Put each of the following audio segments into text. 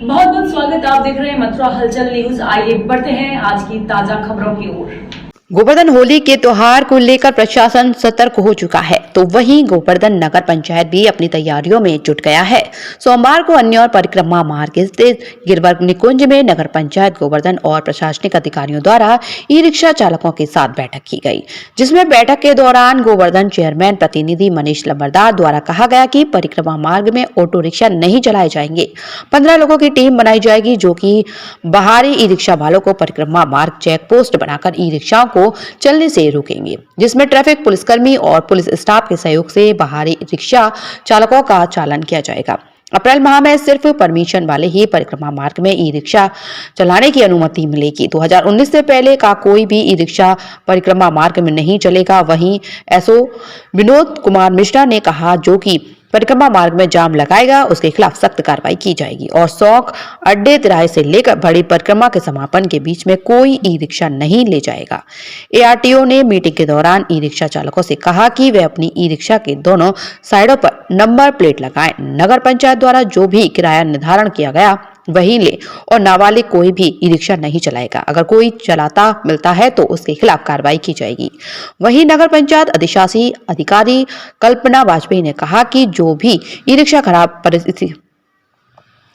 बहुत बहुत स्वागत। आप देख रहे हैं मथुरा हलचल न्यूज। आइए बढ़ते हैं आज की ताजा खबरों की ओर। गोवर्धन होली के त्योहार को लेकर प्रशासन सतर्क हो चुका है, तो वहीं गोवर्धन नगर पंचायत भी अपनी तैयारियों में जुट गया है। सोमवार को अन्य और परिक्रमा मार्ग स्थित गिरवर्ग निकुंज में नगर पंचायत गोवर्धन और प्रशासनिक अधिकारियों द्वारा ई रिक्शा चालकों के साथ बैठक की गई, जिसमें बैठक के दौरान गोवर्धन चेयरमैन प्रतिनिधि मनीष लंबरदार द्वारा कहा गया कि परिक्रमा मार्ग में ऑटो रिक्शा नहीं चलाए जाएंगे। 15 लोगों की टीम बनाई जाएगी, जो कि बाहरी ई रिक्शा वालों को परिक्रमा मार्ग चेक पोस्ट बनाकर ई रिक्शाओं को चलने से रोकेंगे, जिसमें ट्रैफिक पुलिसकर्मी और पुलिस स्टाफ के सहयोग से बाहरी रिक्शा चालकों का चालान किया जाएगा। अप्रैल माह में सिर्फ परमिशन वाले ही परिक्रमा मार्ग में ई रिक्शा चलाने की अनुमति मिलेगी। 2019 से पहले का कोई भी ई रिक्शा परिक्रमा मार्ग में नहीं चलेगा। वहीं एसओ विनोद कुमार मिश्रा ने कहा, जो कि परिक्रमा मार्ग में जाम लगाएगा उसके खिलाफ सख्त कार्रवाई की जाएगी और सौक अड्डे तिराहे से लेकर बड़ी परिक्रमा के समापन के बीच में कोई ई रिक्शा नहीं ले जाएगा। एआरटीओ ने मीटिंग के दौरान ई रिक्शा चालकों से कहा कि वे अपनी ई रिक्शा के दोनों साइडों पर नंबर प्लेट लगाएं। नगर पंचायत द्वारा जो भी किराया निर्धारण किया गया वही ले और नाबालिग कोई भी ई रिक्शा नहीं चलाएगा। अगर कोई चलाता मिलता है तो उसके खिलाफ कार्रवाई की जाएगी। वहीं नगर पंचायत अधिशासी अधिकारी कल्पना वाजपेयी ने कहा कि जो भी ई रिक्शा खराब परिस्थिति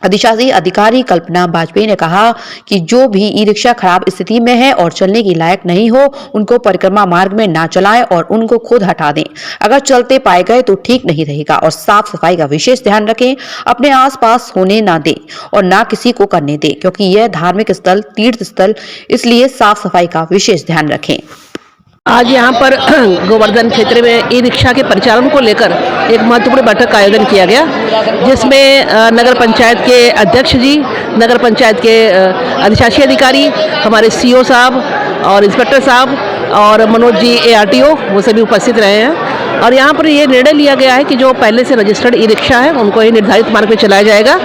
अधिशासी अधिकारी कल्पना वाजपेयी ने कहा कि जो भी ई रिक्शा खराब स्थिति में है और चलने की लायक नहीं हो, उनको परिक्रमा मार्ग में ना चलाएं और उनको खुद हटा दें। अगर चलते पाए गए तो ठीक नहीं रहेगा और साफ सफाई का विशेष ध्यान रखें। अपने आसपास होने ना दें और ना किसी को करने दें, क्योंकि यह धार्मिक स्थल, तीर्थ स्थल, इसलिए साफ सफाई का विशेष ध्यान रखें। आज यहाँ पर गोवर्धन क्षेत्र में ई रिक्शा के परिचालन को लेकर एक महत्वपूर्ण बैठक का आयोजन किया गया, जिसमें नगर पंचायत के अध्यक्ष जी, नगर पंचायत के अधिशासी अधिकारी, हमारे सीओ साहब और इंस्पेक्टर साहब और मनोज जी एआरटीओ, वो सभी उपस्थित रहे हैं। और यहाँ पर ये निर्णय लिया गया है कि जो पहले से रजिस्टर्ड ई रिक्शा है उनको ही निर्धारित मार्ग पर चलाया जाएगा।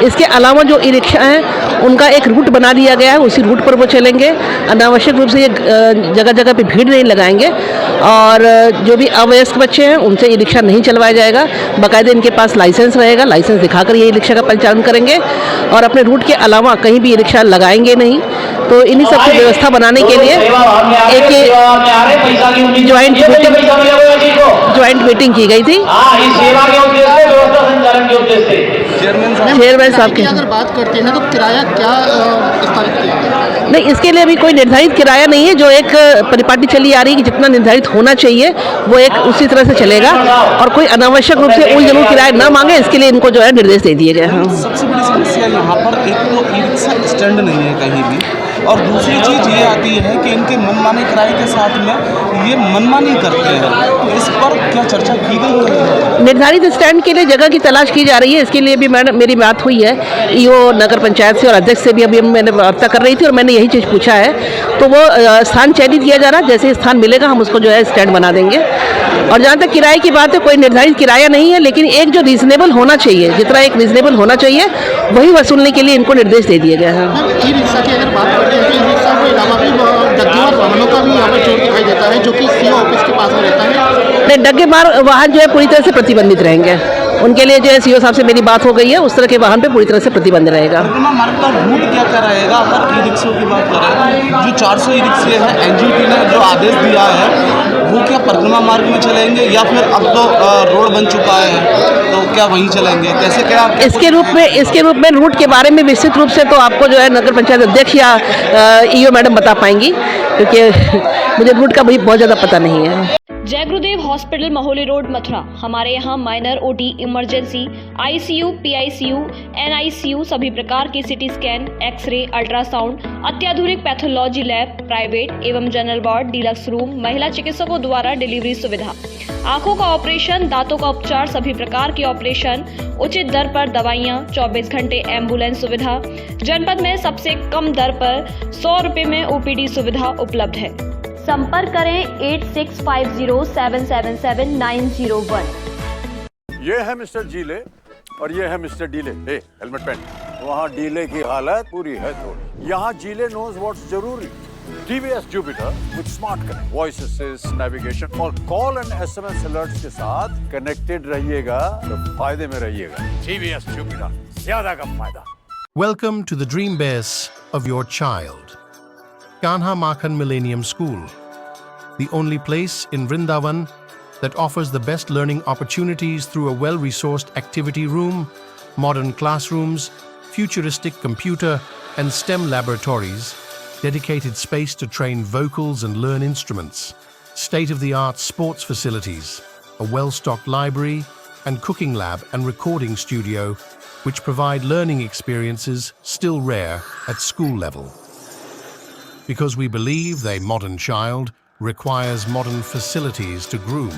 इसके अलावा जो ई रिक्शा हैं उनका एक रूट बना दिया गया है, उसी रूट पर वो चलेंगे। अनावश्यक रूप से ये जगह जगह पे भीड़ नहीं लगाएंगे और जो भी अवयस्क बच्चे हैं उनसे ई रिक्शा नहीं चलवाया जाएगा। बाकायदे इनके पास लाइसेंस रहेगा, लाइसेंस दिखाकर ये ई रिक्शा का परिचालन करेंगे और अपने रूट के अलावा कहीं भी ई रिक्शा लगाएंगे नहीं। तो इन्हीं सब की व्यवस्था बनाने के लिए एक ज्वाइंट मीटिंग की गई थी चेयरमैन साहब की। अगर बात करते हैं तो किराया क्या स्थापित किया है? नहीं, इसके लिए अभी कोई निर्धारित किराया नहीं है। जो एक परिपाटी चली आ रही है कि जितना निर्धारित होना चाहिए वो एक उसी तरह से चलेगा और कोई अनावश्यक रूप से उलझन किराया ना मांगे, इसके लिए इनको जो है निर्देश दे दिए गए हैं। सबसे बड़ी समस्या यहाँ पर एक तो ई रिक्शा स्टैंड नहीं है कहीं भी, और दूसरी चीज़ ये आती है कि इनके मनमाने किराए के साथ में ये मनमानी करते हैं। तो इस पर क्या चर्चा की गई है? निर्धारित स्टैंड के लिए जगह की तलाश की जा रही है। इसके लिए भी मेरी बात हुई है ईओ नगर पंचायत से और अध्यक्ष से भी अभी मैंने वार्ता कर रही थी और मैंने यही चीज़ पूछा है। तो वो स्थान चयनित किया जा रहा है, जैसे स्थान मिलेगा हम उसको जो है स्टैंड बना देंगे। और जहाँ तक किराए की बात है, कोई निर्धारित किराया नहीं है, लेकिन एक जो रीजनेबल होना चाहिए, जितना एक रीजनेबल होना चाहिए वही वसूलने के लिए इनको निर्देश दे दिए गए हैं। ई रिक्शा की अगर बात करते हैं तो ई रिक्शा के अलावा भी डग्गेमार वाहनों का भी यहाँ पर चोर दिखाई देता है, जो कि सीओ ऑफिस के पास में रहता है। नहीं, डग्गेमार वाहन जो है पूरी तरह से प्रतिबंधित रहेंगे। उनके लिए जो है सीओ साहब से मेरी बात हो गई है, उस तरह के वाहन पे पूरी तरह से प्रतिबंध रहेगा। परिक्रमा मार्ग का रूट क्या रहेगा? अगर ई रिक्शों की बात करें, जो 400 ई रिक्शे हैं एनजीटी ने जो आदेश दिया है वो क्या परिक्रमा मार्ग में चलेंगे या फिर अब तो रोड बन चुका है तो क्या वहीं चलेंगे? कैसे क्या इसके रूप में रूट के बारे में विस्तृत रूप से तो आपको जो है नगर पंचायत अध्यक्ष या ईओ मैडम बता पाएंगी, क्योंकि मुझे रूट का भी बहुत ज़्यादा पता नहीं है। जय गुरुदेव हॉस्पिटल महोली रोड मथुरा। हमारे यहाँ minor, OT, emergency, ICU, PICU, NICU, सभी प्रकार की सिटी स्कैन, एक्सरे, अल्ट्रासाउंड, अत्याधुनिक पैथोलॉजी लैब, प्राइवेट एवं जनरल वार्ड, डीलक्स रूम, महिला चिकित्सकों द्वारा डिलीवरी सुविधा, आंखों का ऑपरेशन, दांतों का उपचार, सभी प्रकार के ऑपरेशन, उचित दर पर दवाइयाँ, 24 घंटे एम्बुलेंस सुविधा। जनपद में सबसे कम दर पर 100 रुपए में ओपीडी सुविधा उपलब्ध है। संपर्क करें 8650777901। ये है मिस्टर जीले और ये है मिस्टर डीले। हेलमेट पहन। वहाँ डीले की हालत पूरी है थोड़ी। यहाँ जीले नोज व्हाट्स जरूरी। TVS Jupiter with smart connect, voice assist, navigation और कॉल एंड SMS अलर्ट्स के साथ कनेक्टेड रहिएगा तो फायदे में रहिएगा। TVS Jupiter, ज्यादा का फायदा। Welcome to the dream base of your child. Kanha Makhan Millennium School, the only place in Vrindavan that offers the best learning opportunities through a well-resourced activity room, modern classrooms, futuristic computer and STEM laboratories, dedicated space to train vocals and learn instruments, state-of-the-art sports facilities, a well-stocked library and cooking lab and recording studio, which provide learning experiences still rare at school level. Because we believe a modern child requires modern facilities to groom.